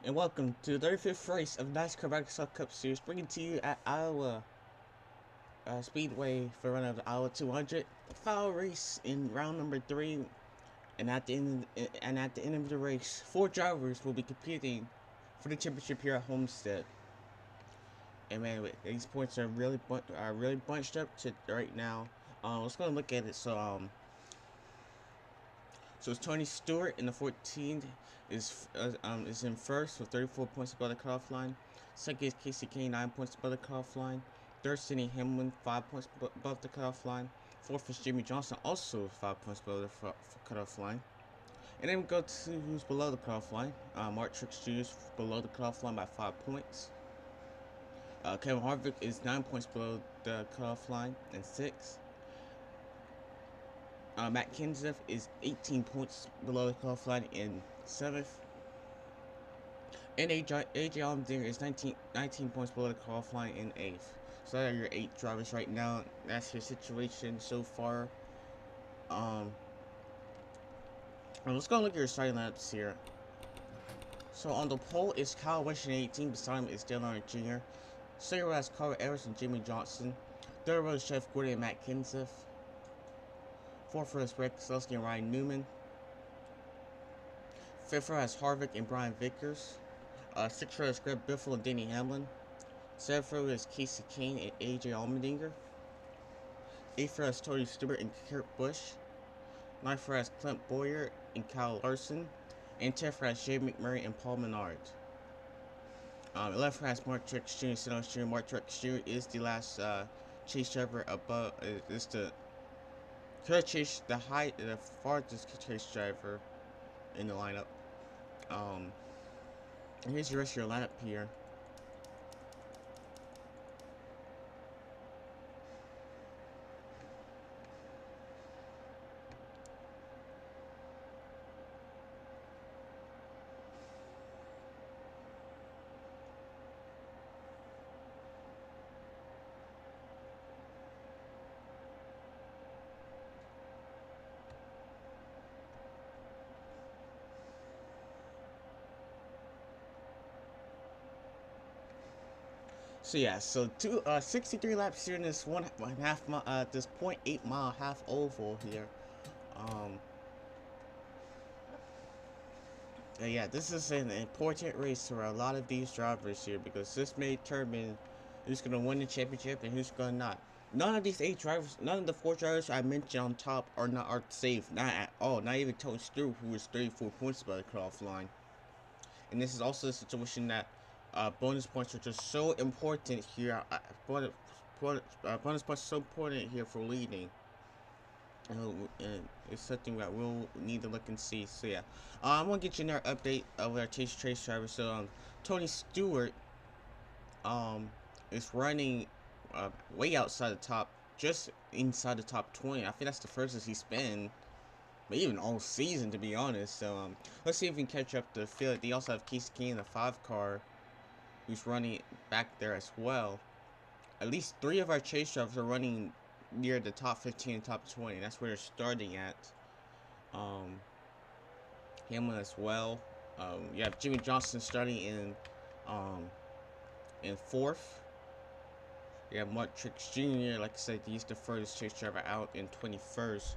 and welcome to the 35th race of NASCAR Microsoft Cup Series, bringing to you at Iowa Speedway for run of the Iowa 200. Final race in round number 3, and at the end of the race, 4 drivers will be competing for the championship here at Homestead. And man, these points are really bunched up to right now. Let's go and look at it. So it's Tony Stewart in the 14th is in first with 34 points above the cutoff line. Second is Kasey Kahne, 9 points above the cutoff line. Third is Denny Hamlin, 5 points above the cutoff line. Fourth is Jimmie Johnson, also 5 points above the cutoff line. And then we go to who's below the cutoff line. Truex Jr is below the cutoff line by 5 points. Harvick is 9 points below the cutoff line and 6. Kenseth is 18 points below the cutoff line in 7th. And AJ Almindinger is 19 points below the cutoff line in 8th. So that are your 8 drivers right now. That's your situation so far. Let's go look at your starting lineups here. So on the pole is Kyle Busch in 18. Beside him is Dillion Jr. Second row has Carl Evers and Jimmie Johnson. Third row is Jeff Gordon and Matt Kenseth. Fourth row is Keslowski and Ryan Newman. Fifth row has Harvick and Brian Vickers. Sixth row is Biffle and Denny Hamlin. Seventh row is Kasey Kahne and AJ Almindinger. Eighth row is Tony Stewart and Kurt Busch. Ninth row has Clint Bowyer and Kyle Larson. And 10th row has Jay McMurray and Paul Menard. 11th row has Truex Jr. Truex Jr. is the last chase driver above. Is the the farthest chase driver in the lineup. And here's the rest of your lineup here. So yeah, 63 laps here in this this 0.8 mile half oval here. Yeah, this is an important race for a lot of these drivers here because this may determine who's gonna win the championship and who's gonna not. None of these 8 drivers, none of the 4 drivers I mentioned on top are safe, not at all. Not even Tony Stewart, who is 34 points above the cutoff line. And this is also a situation that bonus points are just so important here. Bonus points are so important here for leading. And it's something that we'll need to look and see. So yeah, I'm gonna get you another update of our trace driver. So Tony Stewart is running way outside the top, just inside the top 20. I think that's the furthest he's been, but even all season, to be honest. So let's see if we can catch up the field. They also have Kasey Kahne in the 5 car, who's running back there as well. At least 3 of our chase drivers are running near the top 15 and top 20. That's where they're starting at. Hamlin as well. You have Jimmie Johnson starting in 4th. You have Truex Jr. Like I said, he's the furthest chase driver out in 21st.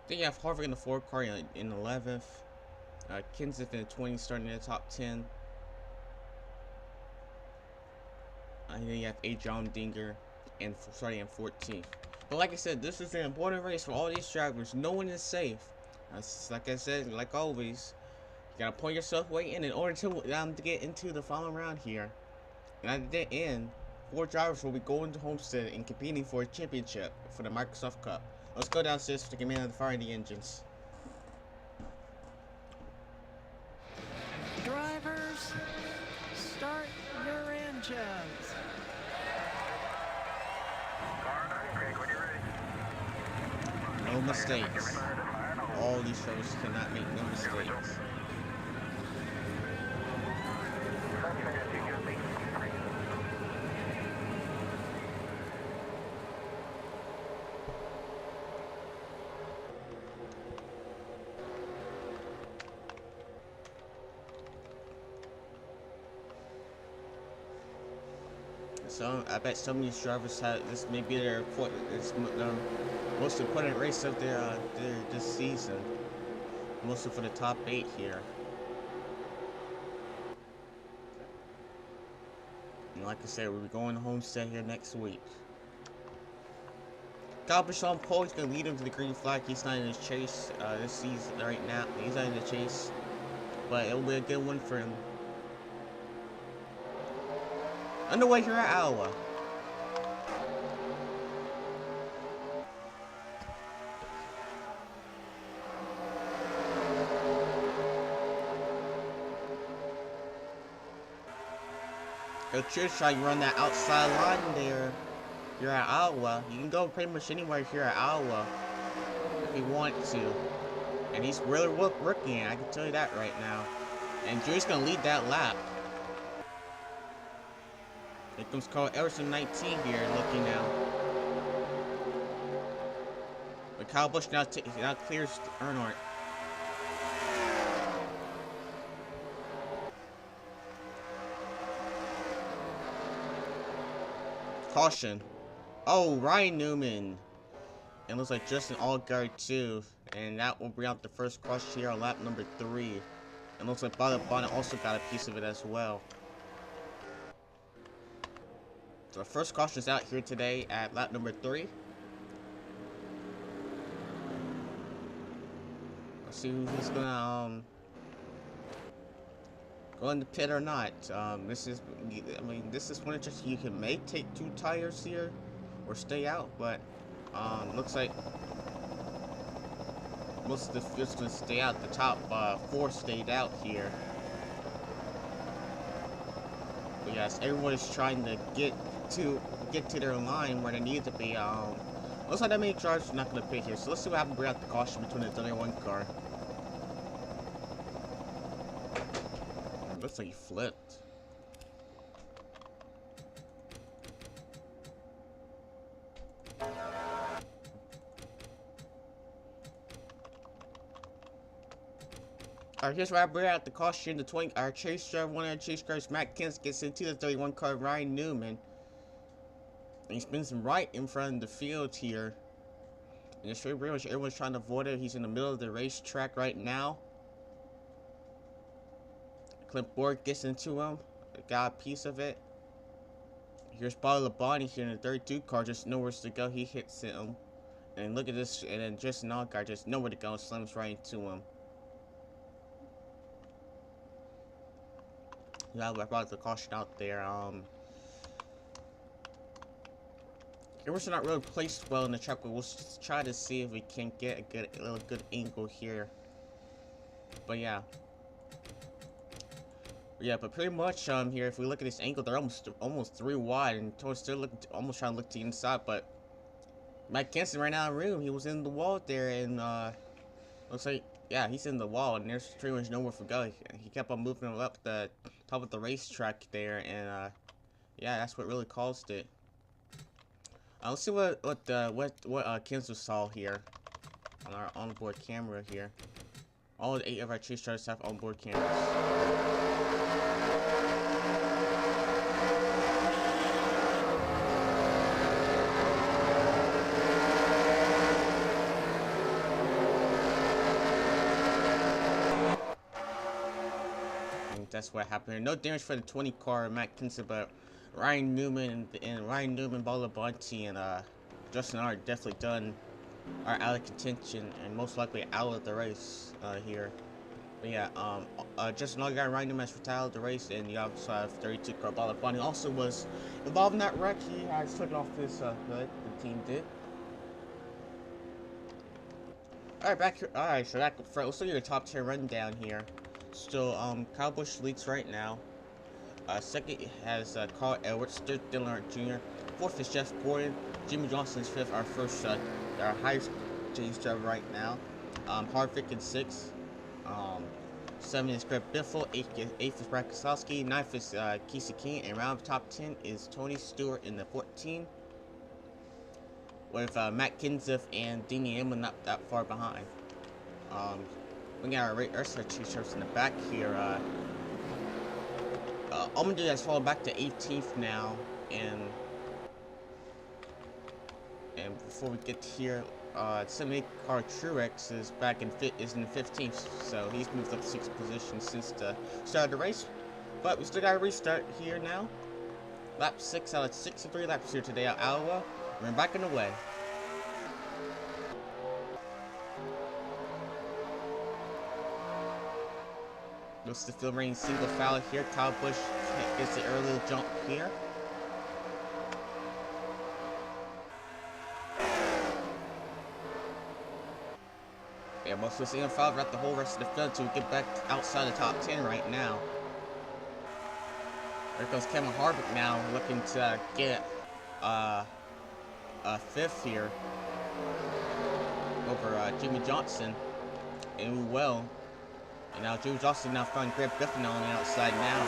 Then you have Harvick in the 4 car in 11th. Kenseth in the 20 starting in the top 10. And then you have AJ Almindinger starting in 14th. But like I said, this is an important race for all these drivers. No one is safe. Like I said, like always, you gotta pull yourself way in order to get into the final round here. And at the end, 4 drivers will be going to Homestead and competing for a championship for the Microsoft Cup. Let's go downstairs to the command of the fire and the engines. Drivers, start your engines. No mistakes. All these drivers cannot make no mistakes. I bet some of these drivers have this may be their most important race of their this season, mostly for the top 8 here. And like I said, we'll be going to Homestead here next week. Kyle Busch on pole. He's gonna lead him to the green flag. He's not in his chase this season right now. He's not in the chase, but it'll be a good one for him. Underway here at Iowa. Truex trying to run that outside line there. You're at Iowa. You can go pretty much anywhere here at Iowa if you want to. And he's really working it, I can tell you that right now. And Drew's gonna lead that lap. Here comes Nr2003 here looking now. But Kyle Busch now clears Earnhardt. Caution. Oh, Ryan Newman. It looks like Justin Allgaier too. And that will bring out the first caution here on lap number 3. And looks like Bonnet also got a piece of it as well. So the first caution is out here today at lap number 3. Let's see who's gonna go in the pit or not. This is one just you can make take 2 tires here or stay out, but looks like most of the field's gonna stay out. The top 4 stayed out here. But yes, everyone is trying to get to their line where they need to be. Looks like that many drivers are not gonna pit here, so let's see what happens without the caution between the Dillion car. Looks like he flipped. Alright, here's where we're at the caution. Our chase driver, one of our chase drivers, Matt Kenseth, gets into the 31 car, Ryan Newman. And he spins him right in front of the field here. And it's pretty much everyone's trying to avoid it. He's in the middle of the racetrack right now. Clint Bowyer gets into him, got a piece of it. Here's Logano here in the 32 car, just nowhere to go. He hits him, and look at this, and then just Allgaier just nowhere to go, slams right into him. Yeah, I brought the caution out there. Everyone's not really placed well in the track, but we'll just try to see if we can get a little good angle here. But yeah. Yeah, but pretty much here, if we look at this angle, they're almost 3 wide, and still almost trying to look to the inside. But Mike Kenseth ran out of room. He was in the wall there, and looks like he's in the wall, and there's pretty much nowhere for go. He kept on moving up the top of the racetrack there, and yeah, that's what really caused it. Let's see what Kenseth saw here on our onboard camera here. All 8 of our chase drivers have onboard cameras. That's what happened here. No damage for the 20 car, Matt Kenseth, but Ryan Newman and Bonnie and Justin are definitely are out of contention and most likely out of the race here. But yeah, Justin Allgaier and Ryan Newman has out of the race, and you also have 32 car Bonnie also was involved in that wreck. He has taken off his hood. The team did. Alright, back here. Alright, so let's look at the top 10 rundown here. So, Kyle Busch leads right now. Second has Carl Edwards, third Dillion Jr. Fourth is Jeff Gordon. Jimmie Johnson is fifth, our highest chase driver right now. Harvick in sixth. 7 is Greg Biffle. 8th is Brad Keslowski. 9th is Kasey Kahne. And round top 10 is Tony Stewart in the 14. With Matt Kenseth and Denny Hamlin not that far behind. We got our rest of our chase drivers in the back here. Almindinger has fallen back to 18th now. and before we get here, 78 car Truex is back in is in 15th, so he's moved up 6 positions since the start of the race. But we still got to restart here now. Lap 6 out of 63 laps here today at Iowa. We're back in the way. Looks to field rain single foul here. Kyle Busch gets the early jump here. Yeah, most of the single foul throughout the whole rest of the field until we get back outside the top 10 right now. There goes Kevin Harvick now, looking to get a 5th here over Jimmie Johnson. And well. And now Jimmie Johnson now finding Biffle on the outside now.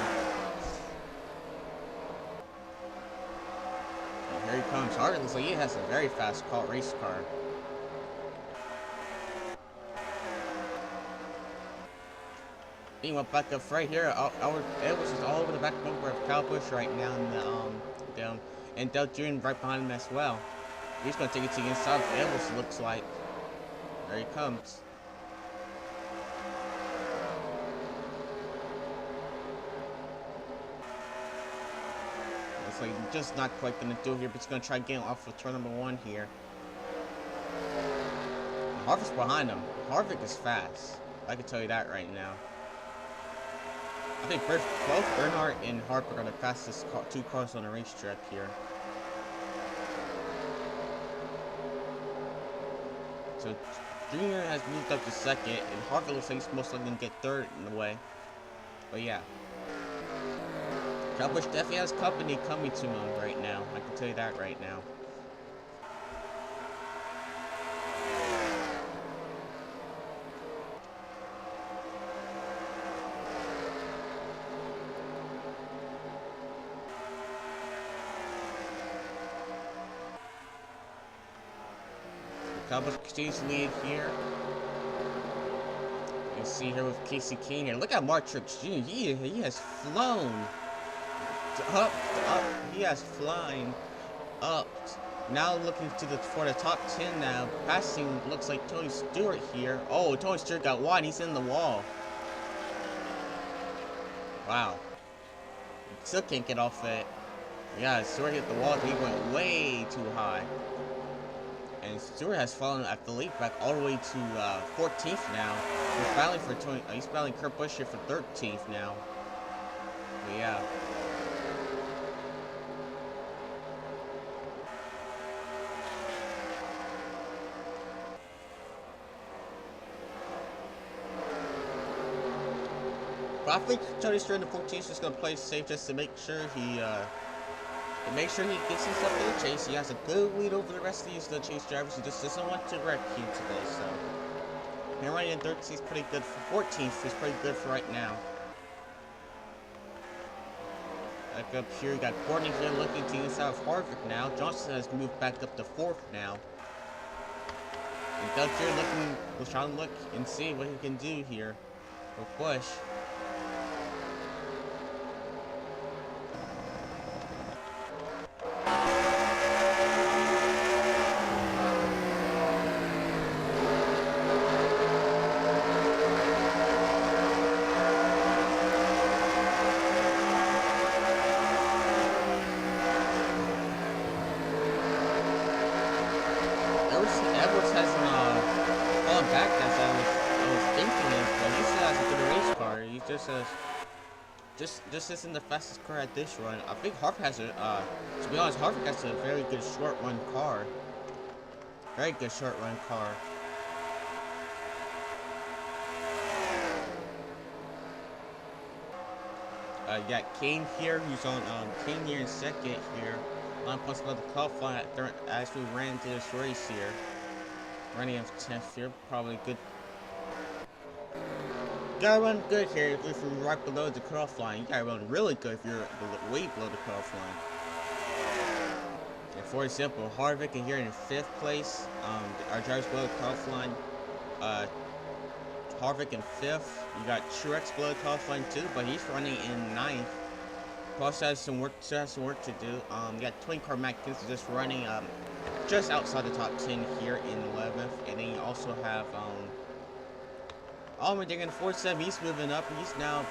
And here he comes. Harvick looks like he has a very fast race car. He went back up right here. Edwards is all over the back bumper of Kyle Busch right now, and Dale Jr. right behind him as well. He's gonna take it to the inside of Edwards, looks like. There he comes. Looks like he's just not quite gonna do it here, but he's gonna try getting off of turn number 1 here. Harvick's behind him. Harvick is fast. I can tell you that right now. I think both Earnhardt and Harvick are the fastest 2 cars on the racetrack here. So Junior has moved up to 2nd, and Harvick looks like he's most likely going to get 3rd in the way. But yeah. Kyle Busch definitely has company coming to him right now. I can tell you that right now. Kyle Busch continues to lead here. You can see here with Kasey Kahne here. Look at Truex Jr. He has flown up. He has flying up. Now looking for the top 10 now. Passing looks like Tony Stewart here. Oh, Tony Stewart got wide. He's in the wall. Wow. Still can't get off it. Yeah, Stewart hit the wall. He went way too high. And Stewart has fallen at the lead back all the way to 14th now. He's battling Kurt Busch here for 13th now. But yeah. But I think Tony Stewart in the 14th is just gonna play safe just to make sure he gets himself in the chase. He has a good lead over the rest of these chase drivers. He just doesn't want to wreck you today, so. And right in 13th, he's pretty good for 14th. He's pretty good for right now. Back up here, you got Hornish Jr. looking to the inside of Harvick now. Johnson has moved back up to 4th now. And Doug here was trying to look and see what he can do here with Busch. Edwards hasn't fallen back as I was thinking, but he still has a good race car. He just isn't the fastest car at this run. I think Harvick has to be honest, Harvick has a very good short run car. Very good short run car. You got Kahne here, who's on Kahne here in 2nd here. 9 points above the qualifying at 3rd as we ran into this race here. Running up 10th here, probably good. You gotta run good here if you're right below the cutoff line. You gotta run really good if you're way below the cutoff line. And for example, Harvick in here in 5th place. Our drivers below the cutoff line. Harvick in 5th. You got Truex below the cutoff line too, but he's running in 9th. Plus has some work to do. You got 20 car Matt Kenseth just running just outside the top 10 here in 11th, and then you also have Almindinger in 47. He's moving up. He's now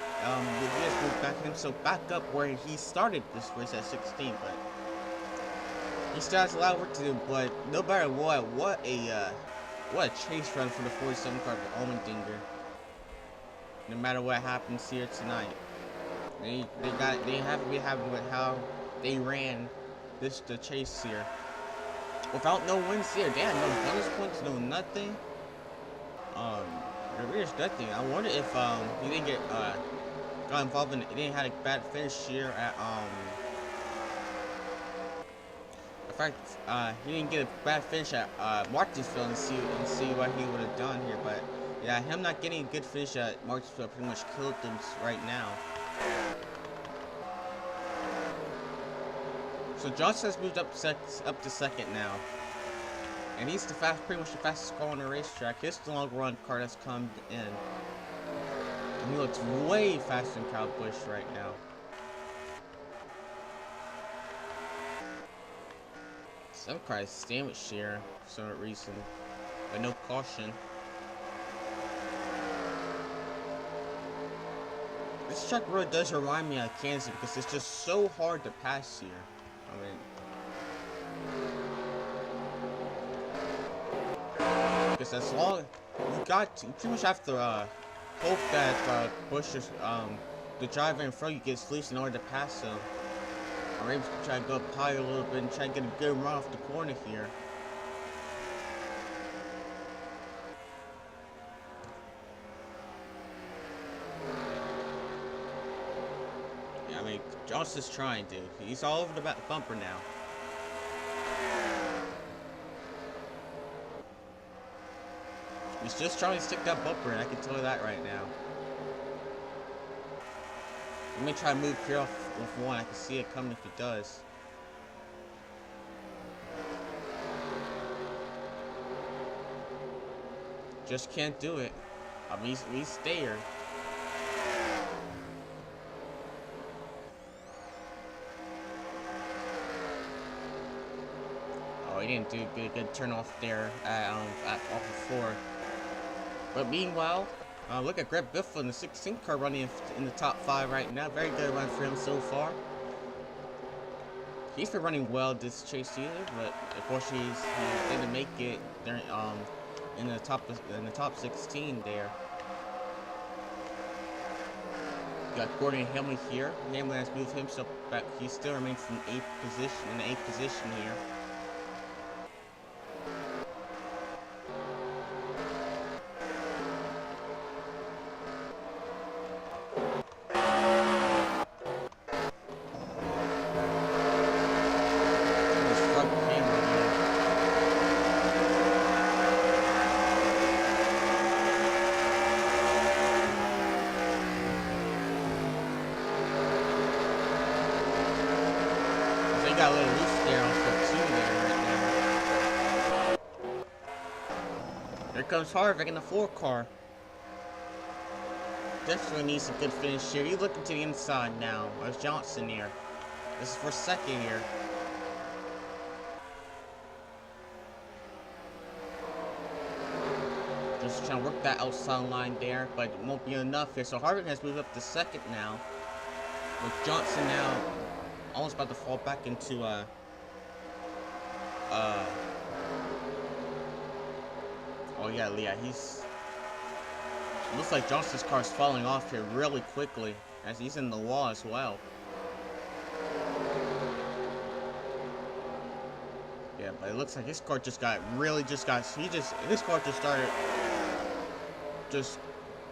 he just moved back himself back up where he started this race at 16, but he still has a lot of work to do. But no matter what a chase run for the 47 car for Almindinger. No matter what happens here tonight. They have to be happy with how they ran the chase here. Without no wins here. They had no bonus points, no nothing. There's nothing. I wonder if he didn't get got involved in it. He didn't have a bad finish here at in fact he didn't get a bad finish at Martinsville and see what he would have done here, but yeah, him not getting a good finish at Martinsville pretty much killed them right now. So Johnson has moved up to second now, and he's pretty much the fastest car on the racetrack. His long run car that's come in, and he looks way faster than Kyle Busch right now. Some car is sandwiched here for some reason, but no caution. This track really does remind me of Kansas because it's just so hard to pass here. I mean, because as long you pretty much have to hope that Busch is, the driver in front of you gets loose in order to pass him. Or maybe try to go up higher a little bit and try to get a good run off the corner here. I mean, Johnson's trying, dude. He's all over the bumper now. He's just trying to stick that bumper in, I can tell you that right now. Let me try to move here off with one. I can see it coming if he does. Just can't do it. I mean, he's there. Oh, he didn't do a good turn off there off of 4. But meanwhile, look at Greg Biffle in the 16 car running in the top 5 right now. Very good run for him so far. He's been running well this chase either, but of course he didn't make it there in the top 16 there. You got Gordon Hamlin here. Hamlin has moved himself back. He still remains in the 8th position here. Got a little loose there on foot 2 there right now. There comes Harvick in the 4 car. Definitely needs a good finish here. He's looking to the inside now. There's Johnson here. This is for second here. Just trying to work that outside line there, but it won't be enough here. So Harvick has moved up to second now, with Johnson now almost about to fall back into oh yeah, he's looks like Johnson's car is falling off here really quickly as he's in the wall as well. Yeah, but it looks like his car this car just started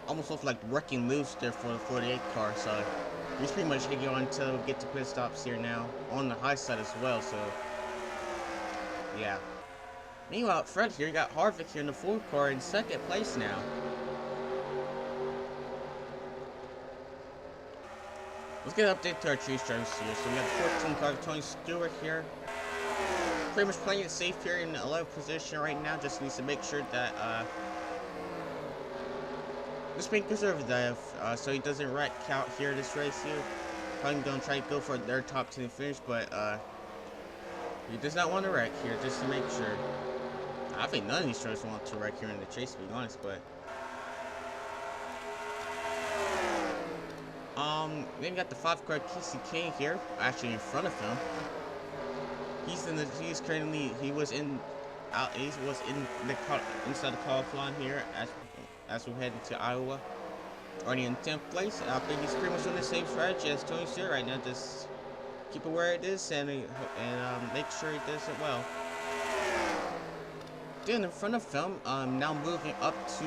almost looked like wrecking loose there for the 48 car, so he's pretty much hanging on to get to pit stops here now on the high side as well, so yeah. Meanwhile, up front here, you got Harvick here in the 4 car in second place now. Let's get an update to our chase drivers here. So we got the 14 car, Tony Stewart here. Pretty much playing it safe here in the 11th position right now. Just needs to make sure that just being conservative, so he doesn't wreck out here this race here. probably gonna try to go for their top 10 finish, but he does not want to wreck here, just to make sure. I think none of these drivers want to wreck here in the chase, to be honest, but then we got the 5 car Kasey Kahne here, actually in front of him. He was in the inside the qualifying here as we head into Iowa. Already in 10th place. I think he's pretty much on the same strategy as Tony Stewart right now. Just keep it where it is and make sure he does it well. Then in front of him, now moving up to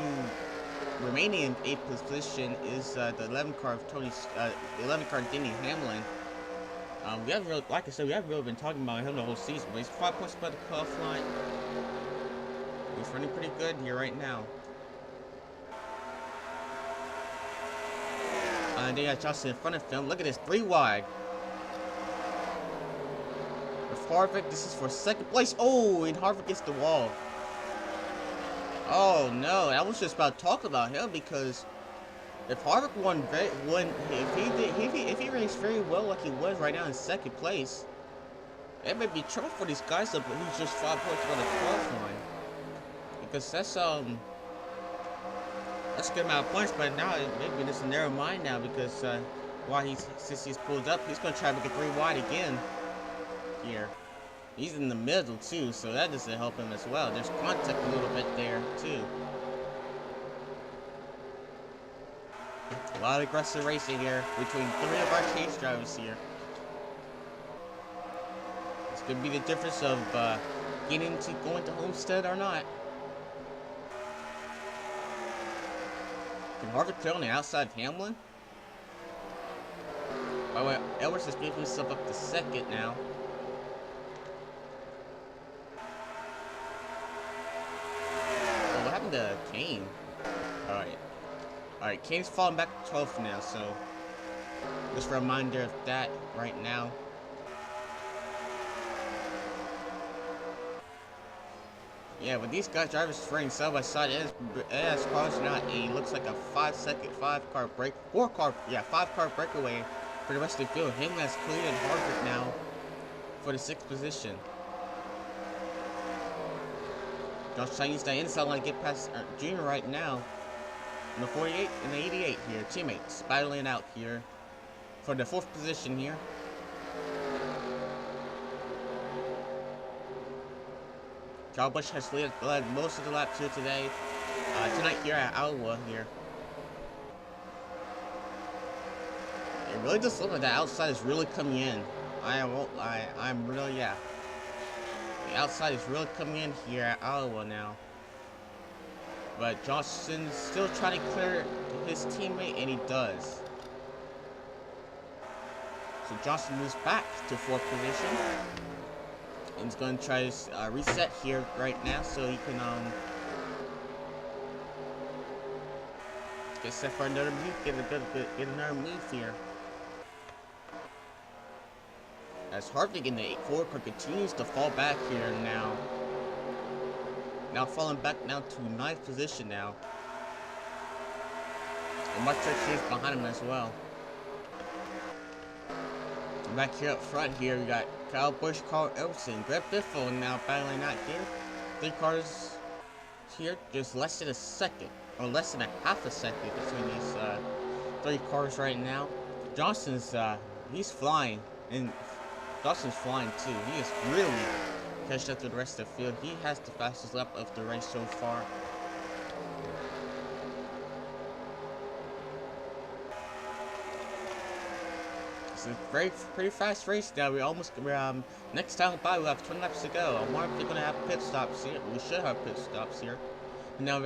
remaining in 8th position is the 11 car of 11 car Denny Hamlin. We haven't really, like I said, we haven't really been talking about him the whole season, but he's 5 points above the cutoff line. He's running pretty good here right now. And they got Johnson in front of him. Look at this, 3 wide. With Harvick, this is for 2nd place. Oh, and Harvick gets the wall. Oh no, I was just about to talk about him because if Harvick if he raced very well like he was right now in 2nd place, it may be trouble for these guys up, but he's just 5 points on the 12th line. Because that's a good amount of points, but now maybe this is narrow mind now because since he's pulled up, he's gonna try to get 3 wide again here. He's in the middle too, so that doesn't help him as well. There's contact a little bit there too. A lot of aggressive racing here between 3 of our chase drivers here. This could be the difference of going to Homestead or not. Can Harvick clear on the outside of Hamlin? By the way, Edwards has moved himself up to 2nd now. Oh, what happened to Kahne? Alright, Kane's falling back to 12th now, so just a reminder of that right now. Yeah, with these guys drivers running side by side, it is causing out looks like a 5 car breakaway for the rest of the field. Him has cleared Harvick now for the 6th position. Josh Chinese that inside line to get past Jr. right now. In the 48 and the 88 here, teammates battling out here for the 4th position here. Busch has led most of the laps here tonight here at Iowa here. It really does look like the outside is really coming in. The outside is really coming in here at Iowa now. But Johnson's still trying to clear his teammate, and he does. So Johnson moves back to 4th position. And he's going to try to reset here right now so he can get set for another move, get another move here. As Harvick in the 8-4 car continues to fall back here now. Now falling back now to 9th position now. And much is behind him as well. And back here up front here, we got Kyle Busch, Carl Elson, Greg Biffle now battling out here. 3 cars here, just less than a second, or less than a half a second between these 3 cars right now. Johnson's he's flying, and Johnson's flying too. He is really catched up to the rest of the field. He has the fastest lap of the race so far. It's a pretty fast race now. Next time by, we'll have 20 laps to go. I wonder if they're gonna have pit stops here. We should have pit stops here. And now we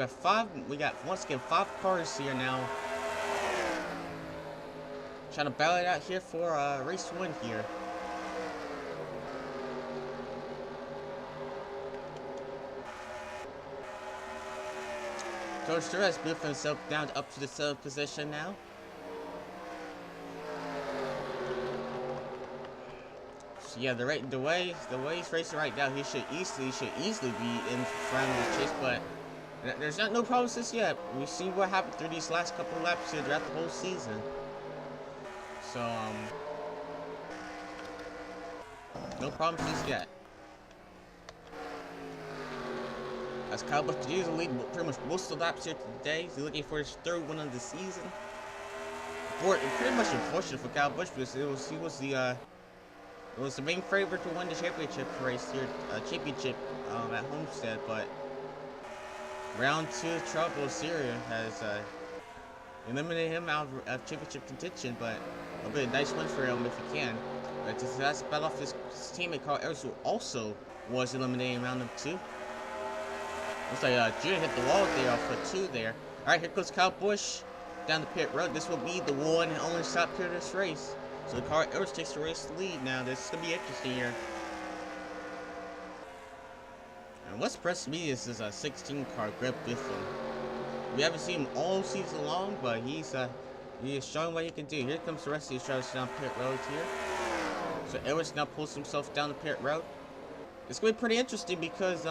got once again 5 cars here now. Trying to battle it out here for a race win here. George Stewart has moved himself down up to the 7th position now. So yeah, the way he's racing right now, he should easily be in front of the chase, but there's no promises yet. We've seen what happened through these last couple of laps here throughout the whole season. So No problem just yet. As Kyle Busch continues to lead pretty much most of the laps here today, he's looking for his third win of the season. Pretty much unfortunate for Kyle Busch because it was the main favorite to win the championship race here, at Homestead, but round 2 Trouble Syria has eliminated him out of championship contention, but it'll be a nice win for him if he can. But just that's battle off his teammate Carl Edwards, who also was eliminated in round 2. Looks like Jr hit the wall there off for 2 there. Alright, here goes Kyle Busch down the pit road. This will be the one and only stop here this race. So Carl Edwards takes the race lead now. This is going to be interesting here. And what's impressed me is this 16 car, Greg Biffle. We haven't seen him all season long, but he is showing what he can do. Here comes the rest of these drivers down pit road here. So Edwards now pulls himself down the pit road. It's going to be pretty interesting because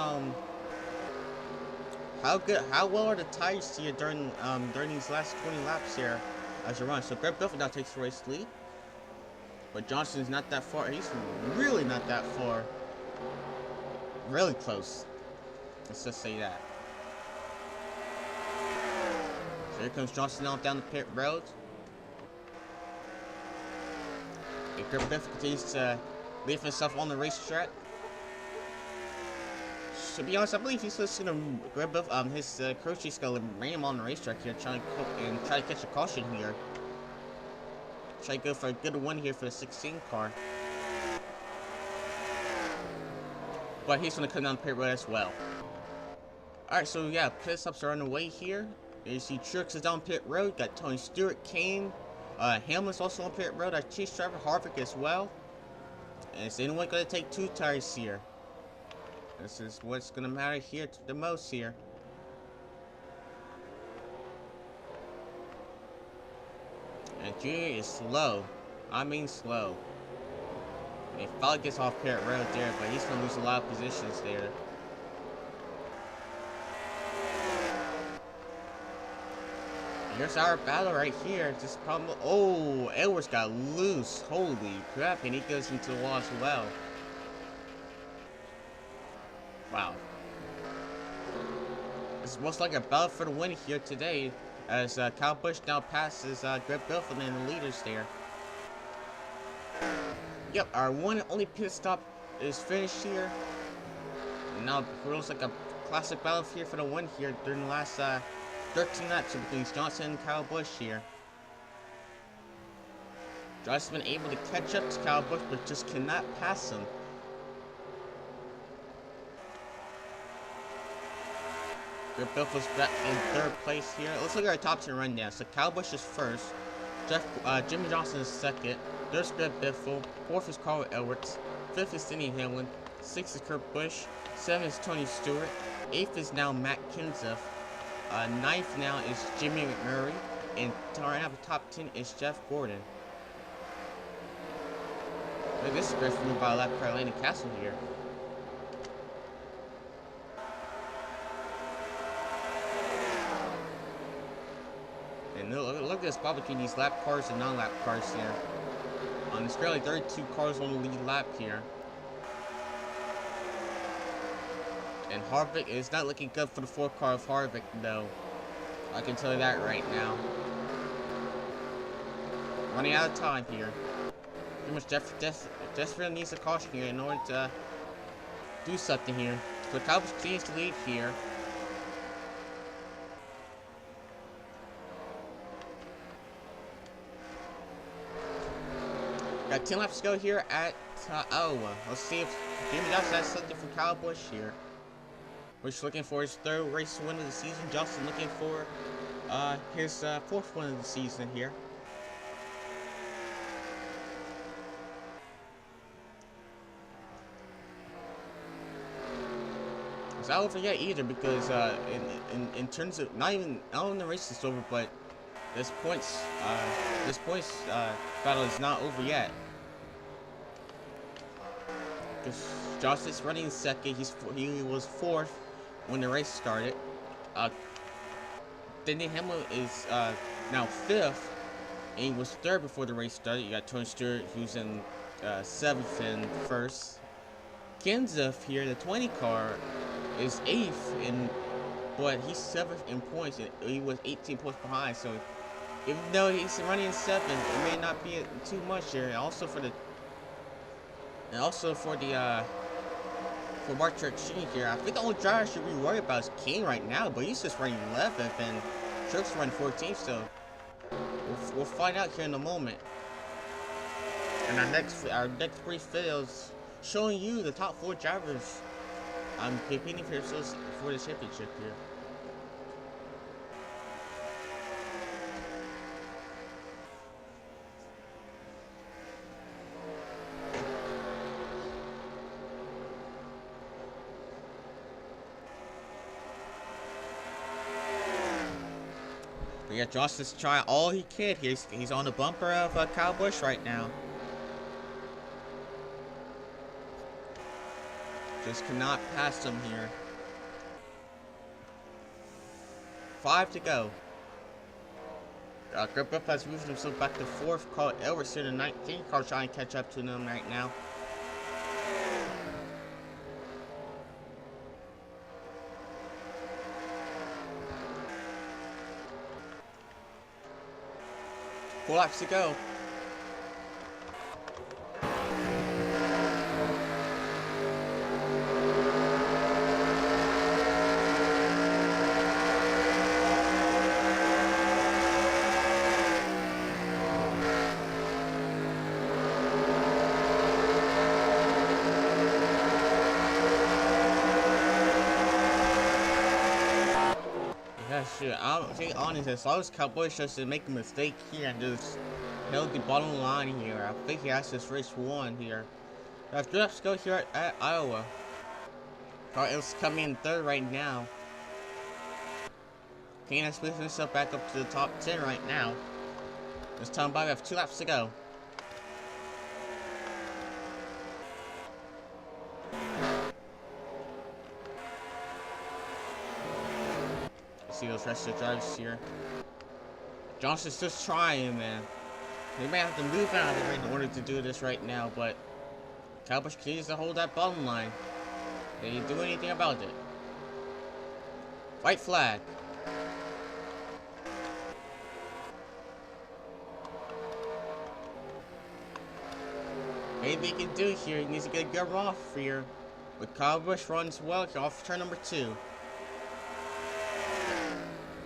how well are the tires here during these last 20 laps here as you run. So Greg Biffle now takes the race lead. But Johnson's not that far. He's really not that far. Really close. Let's just say that. So here comes Johnson now down the pit road. And Greg Biffle continues to leave himself on the racetrack. To be honest, I believe he's just gonna grab his crew chief's gonna ram him on the racetrack here, try to catch a caution here. Try to go for a good win here for the 16 car. But he's going to come down the pit road as well. Alright, so yeah, pit stops are on the way here. You see Truex is down pit road. Got Tony Stewart, Kahne. Hamlin's also on pit road. Chase Trevor Harvick as well. And is anyone going to take 2 tires here? This is what's going to matter here the most here. And Jr is slow. I mean slow. He finally gets off pit road there, but he's gonna lose a lot of positions there. Here's our battle right here. Just problem. Oh, Edwards got loose. Holy crap! And he goes into the wall as well. Wow. It's most like a battle for the win here today. As Kyle Busch now passes Greg Biffle and the leaders there. Yep, our one and only pit stop is finished here. And now it looks like a classic battle here for the win here during the last 13 laps between Johnson and Kyle Busch here. Johnson's been able to catch up to Kyle Busch, but just cannot pass him. Greg Biffle's back in 3rd place here. Let's look at our top 10 rundown. So Kyle Busch is 1st. Jimmie Johnson is 2nd. 3rd is Greg Biffle. 4th is Carl Edwards. 5th is Denny Hamlin. 6th is Kurt Busch. 7th is Tony Stewart. 8th is now Matt Kenseth. 9th now is Jimmy McMurray. And right now the top 10 is Jeff Gordon. Look, this is great for me by lap car Landon Castle here. And look at this battle between these lap cars and non-lap cars here. There's currently 32 cars on the lead lap here. And Harvick is not looking good for the 4th car of Harvick, though. I can tell you that right now. Running out of time here. Pretty much desperately needs a caution here in order to do something here. So Kyle Busch continues to lead here. Got 10 laps to go here at Iowa. Let's see if Jimmie Johnson has something for Kyle Busch here. Busch looking for his 3rd race win of the season. Johnson looking for his 4th win of the season here. It's not over yet either because in terms of not even the race is over, but this points battle is not over yet. Because Johnson's running 2nd. He was 4th when the race started. Denny Hamlin is now 5th, and he was 3rd before the race started. You got Tony Stewart, who's in 7th and 1st. Kenseth here, the 20 car, is 8th, but he's 7th in points, and he was 18 points behind. So even though he's running in 7th, it may not be too much here. And also for Mark Truex Jr. here, I think the only driver I should be worried about is Kahne right now, but he's just running 11th, and Truex running 14th. So we'll find out here in a moment. And our next brief video is showing you the top 4 drivers competing for the championship here. But yeah, Johnson's trying all he can. He's on the bumper of Kyle Busch right now. Just cannot pass him here. 5 to go. Biffle has moved himself back to 4th. Carl Edwards here to 19th. Carl trying to catch up to them right now. Four laps to go. Shit, I'll be honest, as long as Cowboys just to make a mistake here and just held the bottom line here, I think he has this race won here. After laps to go here at Iowa. Carl's coming in 3rd right now. Kahne has moved himself back up to the top 10 right now. This time by we have 2 laps to go. See those rest of the drivers here. Johnson's just trying, man. They may have to move out of the way in order to do this right now, but Cowboys continues to hold that bottom line. They didn't do anything about it. White flag. Maybe he can do it here. He needs to get a good run off here. But Kyle Busch runs well off turn number 2.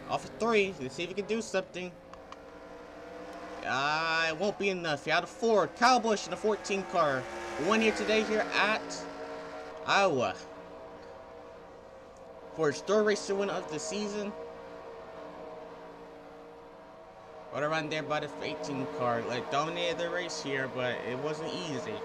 Off of 3, let's see if he can do something. It won't be enough. Out of 4, Kyle Busch in the 14 car. Won here today here at Iowa. For his 3rd race to win of the season. Right around there by the 18 car. Like, dominated the race here, but it wasn't easy.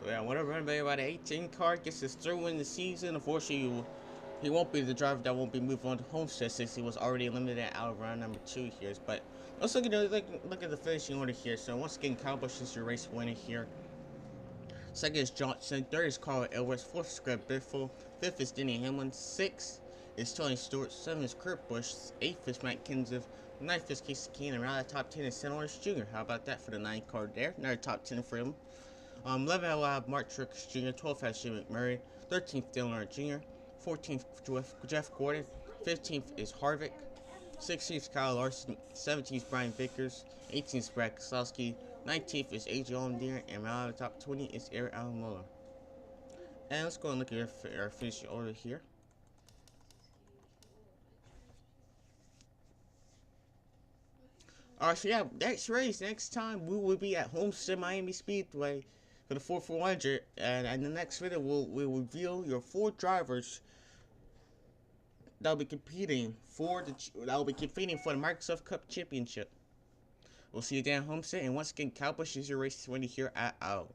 Yeah, whatever everybody by the 18 car gets his 3rd win the season. Unfortunately, he won't be the driver that won't be moving on to Homestead since he was already eliminated out of round number 2 here. But let's look at the finishing order here. So once again, Kyle Busch is your race winner here. 2nd is Johnson. 3rd is Carl Edwards. 4th is Greg Biffle. 5th is Denny Hamlin. 6th is Tony Stewart. 7th is Kurt Busch. 8th is Matt Kenseth. 9th is Kasey Kahne. And around the top 10 is Hornish Jr. How about that for the 9 car there? Another top 10 for him. 11th, I will have Mark Truex Jr. 12th has Jimmie Johnson. 13th, Earnhardt Jr. 14th, Jeff Gordon. 15th is Harvick. 16th, Kyle Larson. 17th, Brian Vickers. 18th, Brad Keslowski. 19th is Almindinger. And around the top 20 is Almindinger. And let's go and look at our finishing order here. Alright, so yeah, next race, next time we will be at Homestead Miami Speedway for the 400, and in the next video we'll reveal your 4 drivers that will be competing for the Microsoft Cup Championship. We'll see you down at Homestead, and once again, Kyle Busch is your race winner here at Iowa.